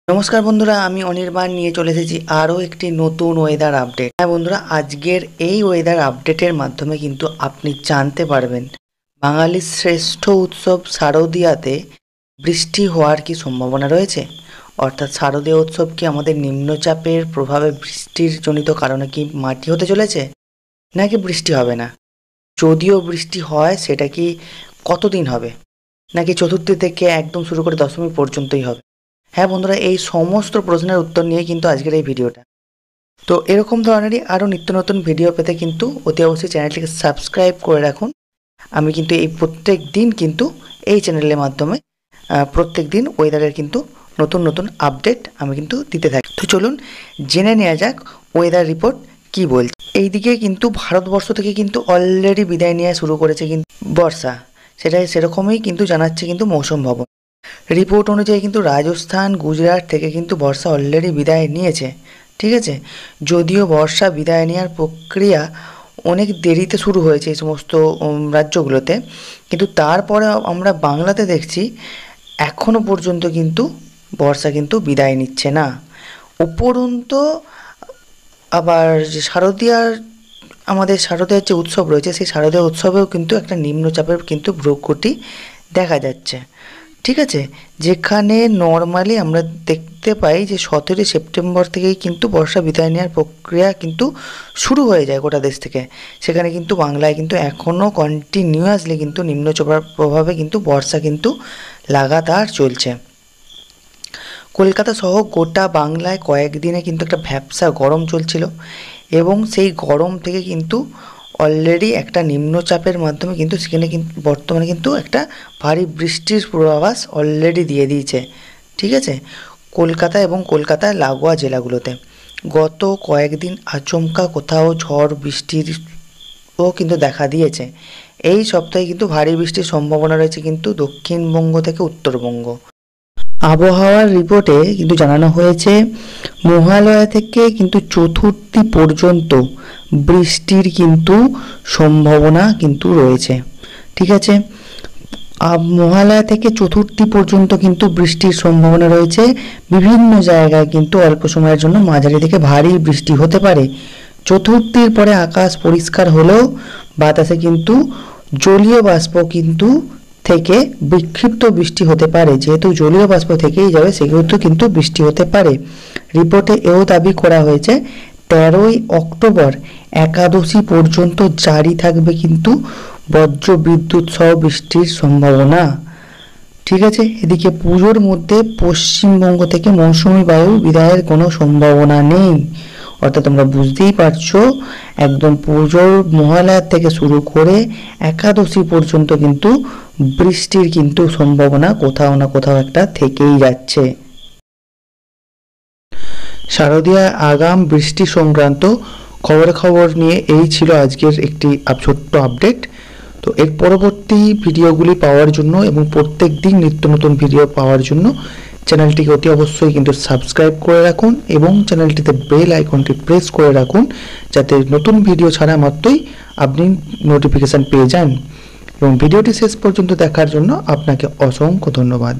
নমস্কার বন্ধুরা, আমি অনির্বাণ নিয়ে চলে এসেছি আরও একটি নতুন ওয়েদার আপডেট। হ্যাঁ বন্ধুরা, আজকের এই ওয়েদার আপডেটের মাধ্যমে কিন্তু আপনি জানতে পারবেন বাঙালির শ্রেষ্ঠ উৎসব শারদীয়াতে বৃষ্টি হওয়ার কি সম্ভাবনা রয়েছে। অর্থাৎ শারদীয় উৎসব কি আমাদের নিম্নচাপের প্রভাবে বৃষ্টির জনিত কারণে কি মাটি হতে চলেছে, নাকি বৃষ্টি হবে না? যদিও বৃষ্টি হয় সেটা কি কতদিন হবে, নাকি চতুর্থী থেকে একদম শুরু করে দশমী পর্যন্তই হবে? হ্যাঁ বন্ধুরা, এই সমস্ত প্রশ্নের উত্তর নিয়ে কিন্তু আজকের এই ভিডিওটা। তো এরকম ধরনেরই আরও নিত্য নতুন ভিডিও পেতে কিন্তু অতি অবশ্যই চ্যানেলটিকে সাবস্ক্রাইব করে রাখুন। আমি কিন্তু এই প্রত্যেক দিন কিন্তু এই চ্যানেলের মাধ্যমে প্রত্যেক দিন ওয়েদারের কিন্তু নতুন নতুন আপডেট আমি কিন্তু দিতে থাকি। তো চলুন জেনে নেওয়া যাক ওয়েদার রিপোর্ট কি বলছে। এইদিকে কিন্তু ভারতবর্ষ থেকে কিন্তু অলরেডি বিদায় নেওয়া শুরু করেছে কিন্তু বর্ষা, সেরকমই কিন্তু জানাচ্ছে কিন্তু মৌসুম ভবন। রিপোর্ট অনুযায়ী কিন্তু রাজস্থান, গুজরাট থেকে কিন্তু বর্ষা অলরেডি বিদায় নিয়েছে। ঠিক আছে, যদিও বর্ষা বিদায় নেওয়ার প্রক্রিয়া অনেক দেরিতে শুরু হয়েছে এই সমস্ত রাজ্যগুলোতে, কিন্তু তারপরে আমরা বাংলাতে দেখছি এখনও পর্যন্ত কিন্তু বর্ষা কিন্তু বিদায় নিচ্ছে না। উপরন্তু আবার যে আমাদের শারদীয়ার যে উৎসব রয়েছে, সেই শারদীয় উৎসবেও কিন্তু একটা নিম্নচাপের কিন্তু ভ্রুকুটি দেখা যাচ্ছে। ঠিক আছে, যেখানে নর্মালি আমরা দেখতে পাই যে 17 সেপ্টেম্বর থেকেই কিন্তু বর্ষা বিদায় নেওয়ার প্রক্রিয়া কিন্তু শুরু হয়ে যায় গোটা দেশ থেকে, সেখানে কিন্তু বাংলায় কিন্তু এখনও কন্টিনিউয়াসলি কিন্তু নিম্নচাপের প্রভাবে কিন্তু বর্ষা কিন্তু লাগাতার চলছে। কলকাতা সহ গোটা বাংলায় কয়েকদিনে কিন্তু একটা ভ্যাপসা গরম চলছিল, এবং সেই গরম থেকে কিন্তু অলরেডি একটা নিম্নচাপের মাধ্যমে কিন্তু সেখানে কিন্তু বর্তমানে কিন্তু একটা ভারী বৃষ্টির পূর্বাভাস অলরেডি দিয়ে দিয়েছে। ঠিক আছে, কলকাতা এবং কলকাতার লাগোয়া জেলাগুলোতে গত কয়েকদিন আচমকা কোথাও ঝড় বৃষ্টিরও কিন্তু দেখা দিয়েছে। এই সপ্তাহে কিন্তু ভারী বৃষ্টির সম্ভাবনা রয়েছে কিন্তু দক্ষিণবঙ্গ থেকে উত্তরবঙ্গ। আবহাওয়ার রিপোর্টে কিন্তু জানানো হয়েছে মহালয়া থেকে কিন্তু চতুর্থী পর্যন্ত বৃষ্টির কিন্তু সম্ভাবনা কিন্তু রয়েছে। ঠিক আছে, মহালয়া থেকে চতুর্থী পর্যন্ত কিন্তু বৃষ্টির সম্ভাবনা রয়েছে। বিভিন্ন জায়গায় কিন্তু অল্প সময়ের জন্য মাঝারি থেকে ভারী বৃষ্টি হতে পারে। চতুর্থীর পরে আকাশ পরিষ্কার হলেও বাতাসে কিন্তু জলীয় বাষ্প কিন্তু থেকে বিক্ষিপ্ত বৃষ্টি হতে পারে। যেহেতু জলীয় বাষ্প থেকেই যাবে, সেহেতু কিন্তু বৃষ্টি হতে পারে। রিপোর্টে এও দাবি করা হয়েছে 13ই অক্টোবর একাদশী পর্যন্ত জারি থাকবে কিন্তু বজ্র বিদ্যুৎ সহ বৃষ্টির সম্ভাবনা। ঠিক আছে, এদিকে পুজোর মধ্যে পশ্চিমবঙ্গ থেকে মৌসুমি বায়ু বিদায়ের কোনো সম্ভাবনা নেই। অর্থাৎ তোমরা বুঝতেই পারছো, একদম পুজোর মহালয়া থেকে শুরু করে একাদশী পর্যন্ত কিন্তু বৃষ্টির কিন্তু সম্ভাবনা কোথাও না কোথাও একটা থেকেই যাচ্ছে। শারদীয়া আগাম বৃষ্টি সংক্রান্ত খবর নিয়ে এই ছিল আজকের একটি ছোট্ট আপডেট। তো এর পরবর্তী ভিডিওগুলি পাওয়ার জন্য এবং প্রত্যেক দিন নিত্য নতুন ভিডিও পাওয়ার জন্য চ্যানেলটিকে অতি অবশ্যই কিন্তু সাবস্ক্রাইব করে রাখুন, এবং চ্যানেলটিতে বেল আইকনটি প্রেস করে রাখুন, যাতে নতুন ভিডিও ছাড়া মাত্রই আপনি নোটিফিকেশান পেয়ে যান। এবং ভিডিওটি শেষ পর্যন্ত দেখার জন্য আপনাকে অসংখ্য ধন্যবাদ।